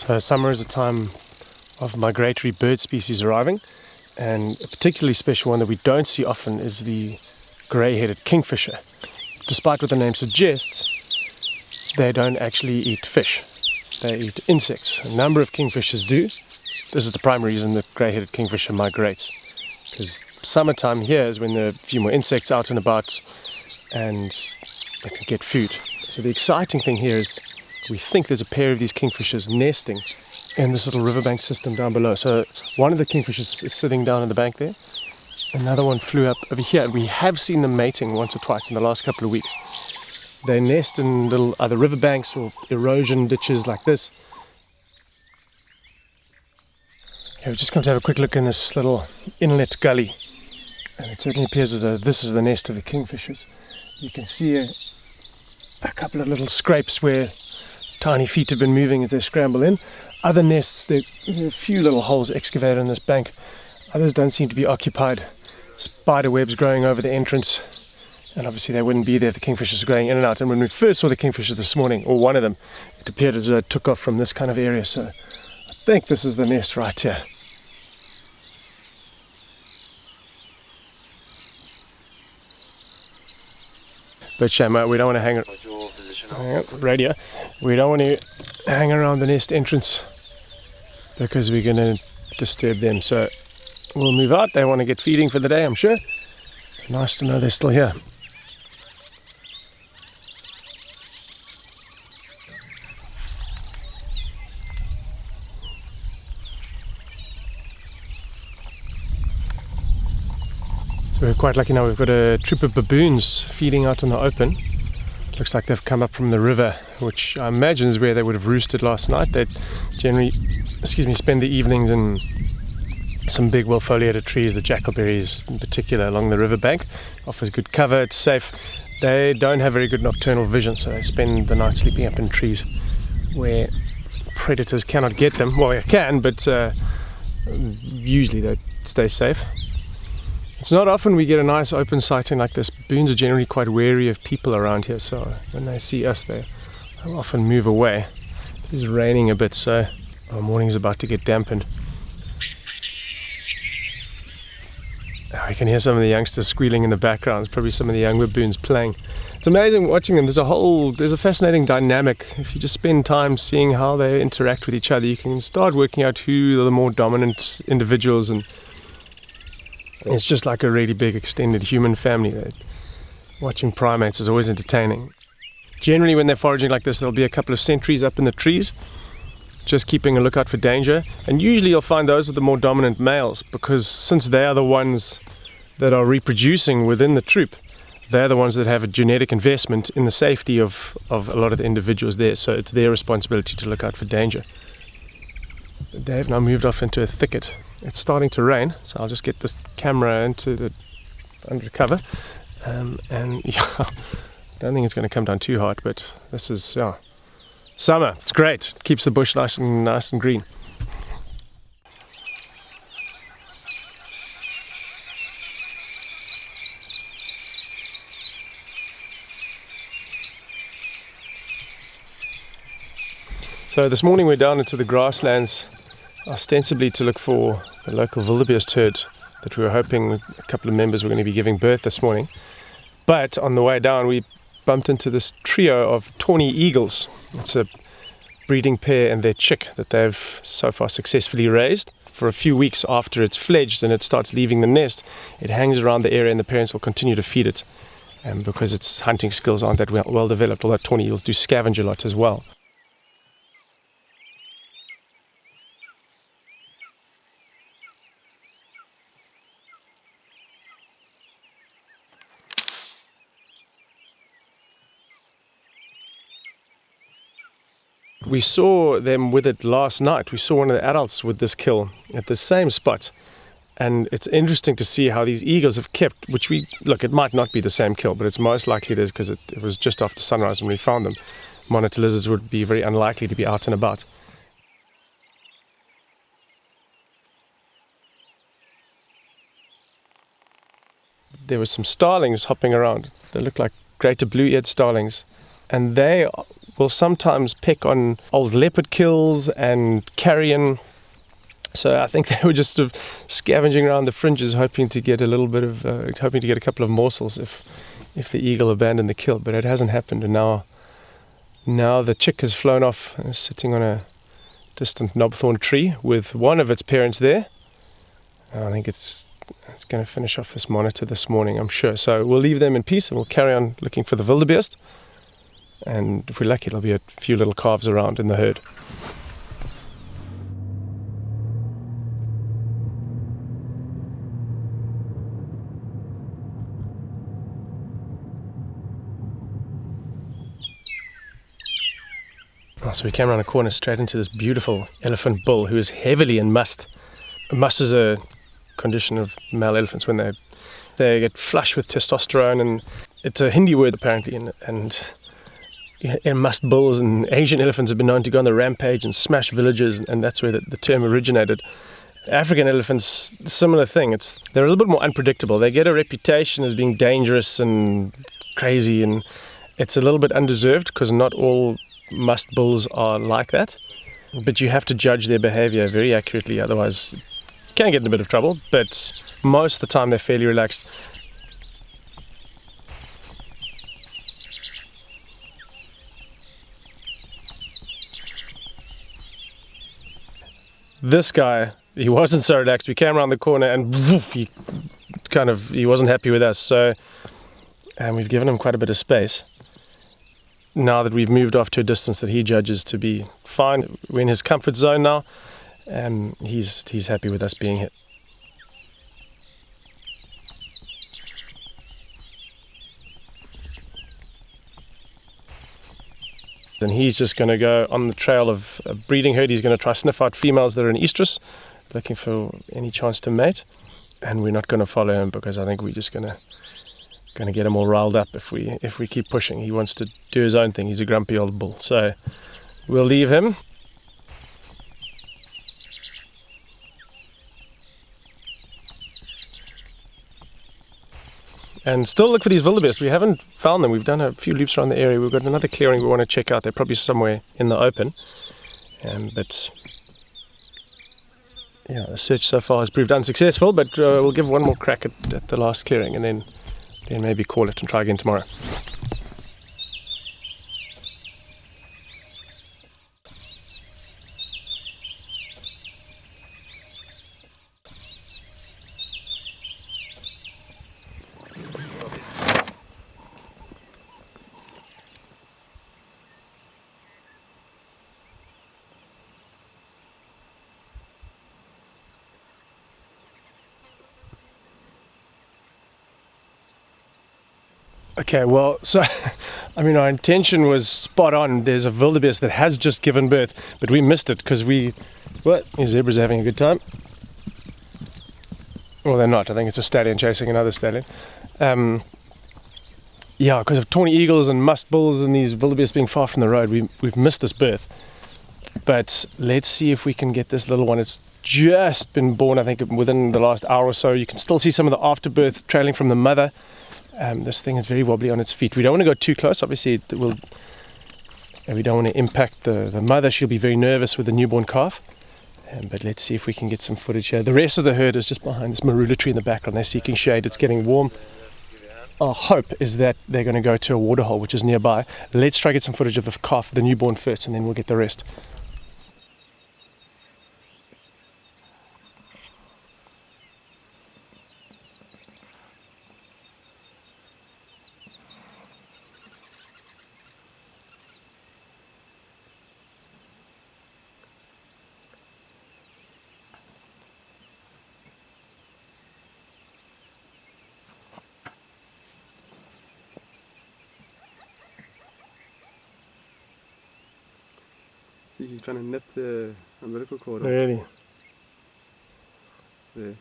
So summer is a time of migratory bird species arriving, and a particularly special one that we don't see often is the grey-headed kingfisher. Despite what the name suggests, they don't actually eat fish. They eat insects. A number of kingfishers do. This is the primary reason the grey-headed kingfisher migrates, because summertime here is when there are a few more insects out and about and they can get food. So the exciting thing here is we think there's a pair of these kingfishers nesting in this little riverbank system down below. So one of the kingfishers is sitting down on the bank there. Another one flew up over here, and we have seen them mating once or twice in the last couple of weeks. They nest in little either riverbanks or erosion ditches like this. Okay, we've just come to have a quick look in this little inlet gully, and it certainly appears as though this is the nest of the kingfishers. You can see a couple of little scrapes where tiny feet have been moving as they scramble in. Other nests, there are a few little holes excavated in this bank. Others don't seem to be occupied. Spider webs growing over the entrance, and obviously they wouldn't be there if the kingfishers were going in and out. And when we first saw the kingfishers this morning, or one of them, it appeared as though it took off from this kind of area. So I think this is the nest right here. But shame, we don't want to hang We don't want to hang around the nest entrance because we're going to disturb them. So we'll move out. They want to get feeding for the day, I'm sure. Nice to know they're still here. So we're quite lucky now. We've got a troop of baboons feeding out in the open. Looks like they've come up from the river, which I imagine is where they would have roosted last night. They generally, spend the evenings in some big well-foliated trees, the jackalberries in particular, along the riverbank. Offers good cover, it's safe. They don't have very good nocturnal vision, so they spend the night sleeping up in trees where predators cannot get them. Well, they can, but usually they stay safe. It's not often we get a nice open sighting like this. Baboons are generally quite wary of people around here, so when they see us, they'll often move away. It's raining a bit, so our morning's about to get dampened. I can hear some of the youngsters squealing in the background. It's probably some of the young baboons playing. It's amazing watching them. There's a fascinating dynamic. If you just spend time seeing how they interact with each other, you can start working out who are the more dominant individuals, and it's just like a really big extended human family. Watching primates is always entertaining. Generally when they're foraging like this, there'll be a couple of sentries up in the trees, just keeping a lookout for danger. And usually you'll find those are the more dominant males, because since they are the ones that are reproducing within the troop, they're the ones that have a genetic investment in the safety of a lot of the individuals there. So it's their responsibility to look out for danger. They've now moved off into a thicket. It's starting to rain, so I'll just get this camera under cover, and yeah, I don't think it's going to come down too hard, but this is summer. It's great. It keeps the bush nice and green. So this morning we're down into the grasslands, ostensibly to look for the local Wildebeest herd that we were hoping a couple of members were going to be giving birth this morning. But on the way down we bumped into this trio of tawny eagles. It's a breeding pair and their chick that they've so far successfully raised. For a few weeks after it's fledged and it starts leaving the nest, it hangs around the area and the parents will continue to feed it, because its hunting skills aren't that well developed, although tawny eagles do scavenge a lot as well. We saw them with it last night. We saw one of the adults with this kill at the same spot. And it's interesting to see how these eagles have kept, it might not be the same kill, but it's most likely it is because it was just after sunrise when we found them. Monitor lizards would be very unlikely to be out and about. There were some starlings hopping around. They look like greater blue-eared starlings. And they will sometimes pick on old leopard kills and carrion. So I think they were just sort of scavenging around the fringes, hoping to get a little bit of, hoping to get a couple of morsels if the eagle abandoned the kill. But it hasn't happened, and now the chick has flown off, sitting on a distant knobthorn tree with one of its parents there. I think it's going to finish off this monitor this morning, I'm sure. So we'll leave them in peace and we'll carry on looking for the wildebeest. And if we're lucky, there'll be a few little calves around in the herd. So we came around a corner straight into this beautiful elephant bull who is heavily in musth. Musth is a condition of male elephants when they get flush with testosterone, and it's a Hindi word apparently, and musth bulls and Asian elephants have been known to go on the rampage and smash villages, and that's where the term originated. African elephants, similar thing. They're a little bit more unpredictable. They get a reputation as being dangerous and crazy, and it's a little bit undeserved because not all musth bulls are like that. But you have to judge their behavior very accurately, otherwise you can get in a bit of trouble. But most of the time they're fairly relaxed. This guy, he wasn't so relaxed. We came around the corner and woof, he wasn't happy with us. And we've given him quite a bit of space. Now that we've moved off to a distance that he judges to be fine, we're in his comfort zone now, and he's happy with us being here. And he's just going to go on the trail of a breeding herd. He's going to try sniff out females that are in estrus, looking for any chance to mate. And we're not going to follow him because I think we're just going to get him all riled up if we keep pushing. He wants to do his own thing. He's a grumpy old bull. So we'll leave him. And still look for these wildebeest. We haven't found them. We've done a few loops around the area. We've got another clearing we want to check out. They're probably somewhere in the open. But yeah, the search so far has proved unsuccessful, but we'll give one more crack at the last clearing and then maybe call it and try again tomorrow. Okay, well, so, I mean, our intention was spot on. There's a wildebeest that has just given birth, but we missed it because these zebras are having a good time. Well, they're not. I think it's a stallion chasing another stallion. Yeah, because of tawny eagles and musth bulls and these wildebeest being far from the road, we've missed this birth. But let's see if we can get this little one. It's just been born, I think, within the last hour or so. You can still see some of the afterbirth trailing from the mother. This thing is very wobbly on its feet. We don't want to go too close. Obviously, we don't want to impact the mother. She'll be very nervous with the newborn calf. But let's see if we can get some footage here. The rest of the herd is just behind this marula tree in the background. They're seeking shade. It's getting warm. Our hope is that they're going to go to a waterhole which is nearby. Let's try to get some footage of the calf, the newborn first, and then we'll get the rest. He's trying to nip the umbilical cord off. Really? There.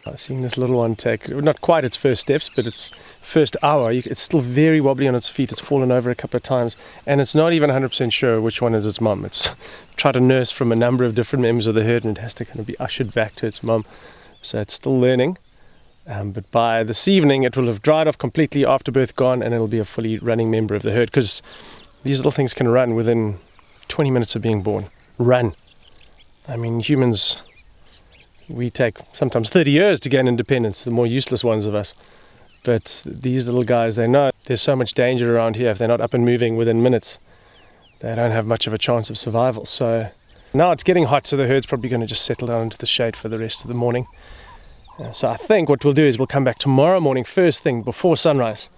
I've seen this little one take, not quite its first steps, but its first hour. It's still very wobbly on its feet. It's fallen over a couple of times, and it's not even 100% sure which one is its mum. It's tried to nurse from a number of different members of the herd, and it has to kind of be ushered back to its mum. So it's still learning. But by this evening it will have dried off completely, afterbirth gone, and it'll be a fully running member of the herd, because these little things can run within 20 minutes of being born. Run. I mean, humans, we take sometimes 30 years to gain independence, the more useless ones of us. But these little guys, they know there's so much danger around here. If they're not up and moving within minutes, they don't have much of a chance of survival. So now it's getting hot, so the herd's probably going to just settle down into the shade for the rest of the morning. So I think what we'll do is we'll come back tomorrow morning, first thing, before sunrise,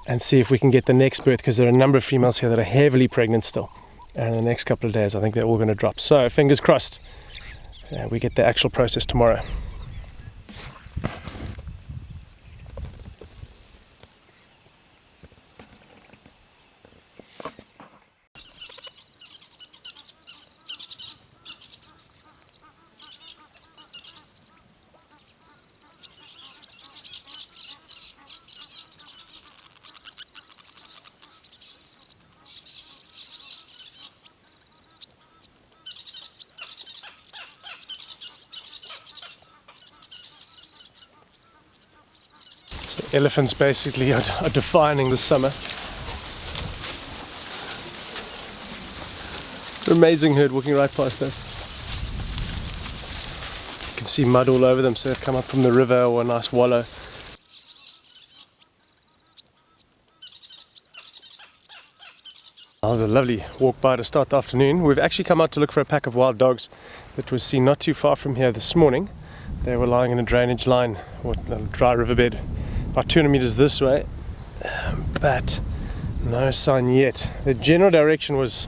and see if we can get the next birth, because there are a number of females here that are heavily pregnant still. And in the next couple of days, I think they're all going to drop. So fingers crossed, we get the actual process tomorrow. So elephants basically are defining the summer. Amazing herd walking right past us. You can see mud all over them, so they've come up from the river or a nice wallow. That was a lovely walk by to start the afternoon. We've actually come out to look for a pack of wild dogs that was seen not too far from here this morning. They were lying in a drainage line, or a dry riverbed, about 200 meters this way, but no sign yet. The general direction was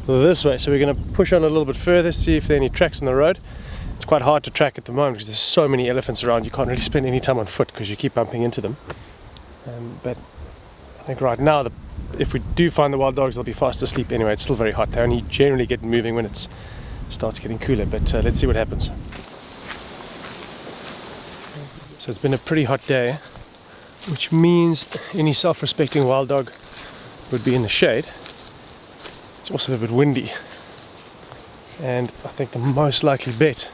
this way, so we're going to push on a little bit further, see if there are any tracks on the road. It's quite hard to track at the moment because there's so many elephants around. You can't really spend any time on foot because you keep bumping into them. But I think right now, if we do find the wild dogs, they'll be fast asleep anyway. It's still very hot. They only generally get moving when it starts getting cooler, but let's see what happens. So it's been a pretty hot day, which means any self-respecting wild dog would be in the shade. It's also a bit windy, and I think the most likely bet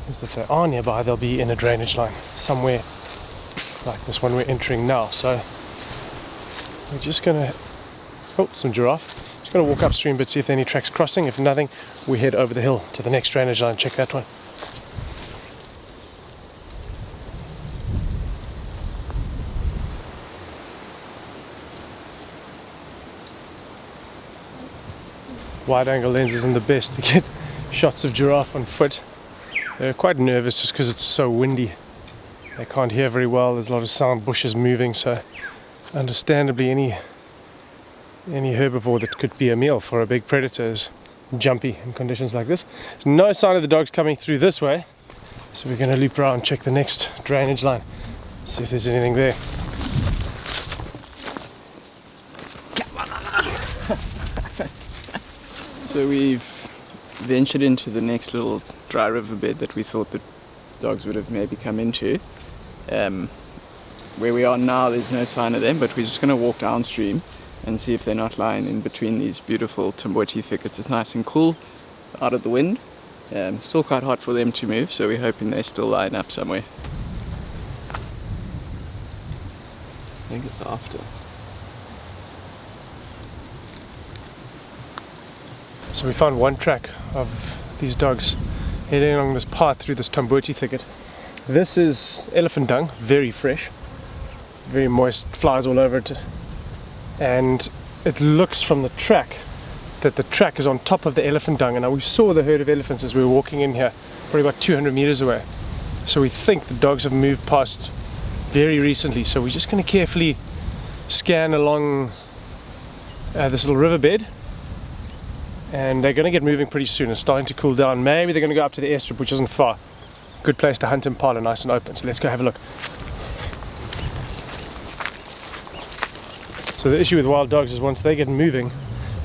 is that they are nearby. They'll be in a drainage line somewhere like this one we're entering now. So we're just gonna, some giraffe. Just gonna walk upstream but see if there are any tracks crossing. If nothing, we head over the hill to the next drainage line, check that one. Wide angle lens isn't the best to get shots of giraffe on foot. They're quite nervous just because it's so windy. They can't hear very well. There's a lot of sound, bushes moving, so understandably any herbivore that could be a meal for a big predator is jumpy in conditions like this. There's no sign of the dogs coming through this way, so we're going to loop around and check the next drainage line, see if there's anything there. So we've ventured into the next little dry riverbed that we thought the dogs would have maybe come into. Where we are now, there's no sign of them, but we're just going to walk downstream and see if they're not lying in between these beautiful tawny thickets. It's nice and cool, out of the wind. Still quite hot for them to move, so we're hoping they still line up somewhere. I think it's after. So we found one track of these dogs heading along this path through this tamboti thicket. This is elephant dung, very fresh, very moist, flies all over it, and it looks from the track that the track is on top of the elephant dung. And now we saw the herd of elephants as we were walking in here, probably about 200 meters away. So we think the dogs have moved past very recently. So we're just going to carefully scan along this little riverbed. And they're going to get moving pretty soon. It's starting to cool down. Maybe they're going to go up to the airstrip, which isn't far. Good place to hunt impala, nice and open. So let's go have a look. So the issue with wild dogs is once they get moving,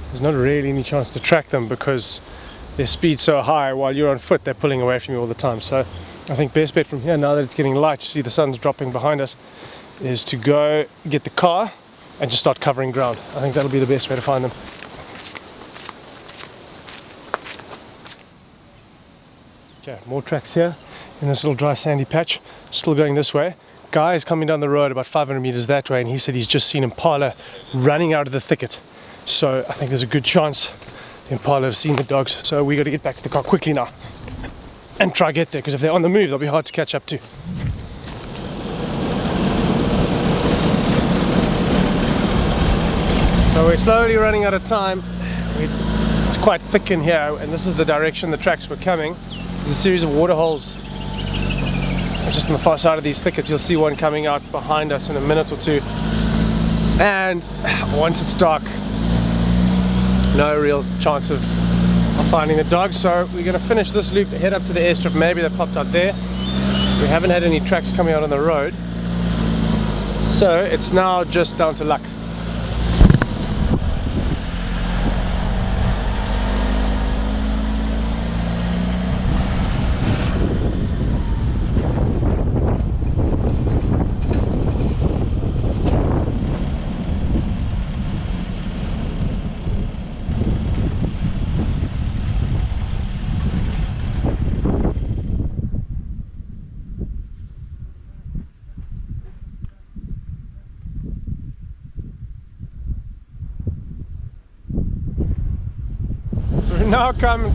there's not really any chance to track them because their speed's so high. While you're on foot, they're pulling away from you all the time. So I think best bet from here, now that it's getting light, you see the sun's dropping behind us, is to go get the car and just start covering ground. I think that'll be the best way to find them. Okay, more tracks here in this little dry sandy patch, still going this way. Guy is coming down the road about 500 meters that way, and he said he's just seen impala running out of the thicket. So I think there's a good chance the impala have seen the dogs. So we got to get back to the car quickly now and try get there, because if they're on the move, they'll be hard to catch up to. So we're slowly running out of time. It's quite thick in here, and this is the direction the tracks were coming. There's a series of water holes just on the far side of these thickets. You'll see one coming out behind us in a minute or two. And once it's dark, no real chance of finding the dogs. So we're going to finish this loop, head up to the airstrip. Maybe they've popped out there. We haven't had any tracks coming out on the road, so it's now just down to luck. So we've now come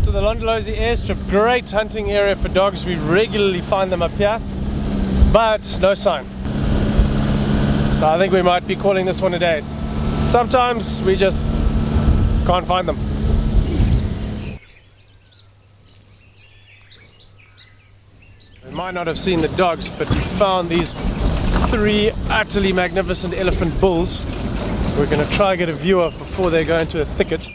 to the Londolozi airstrip. Great hunting area for dogs. We regularly find them up here, but no sign. So I think we might be calling this one a day. Sometimes we just can't find them. We might not have seen the dogs, but we found these 3 utterly magnificent elephant bulls we're going to try and get a view of before they go into a thicket.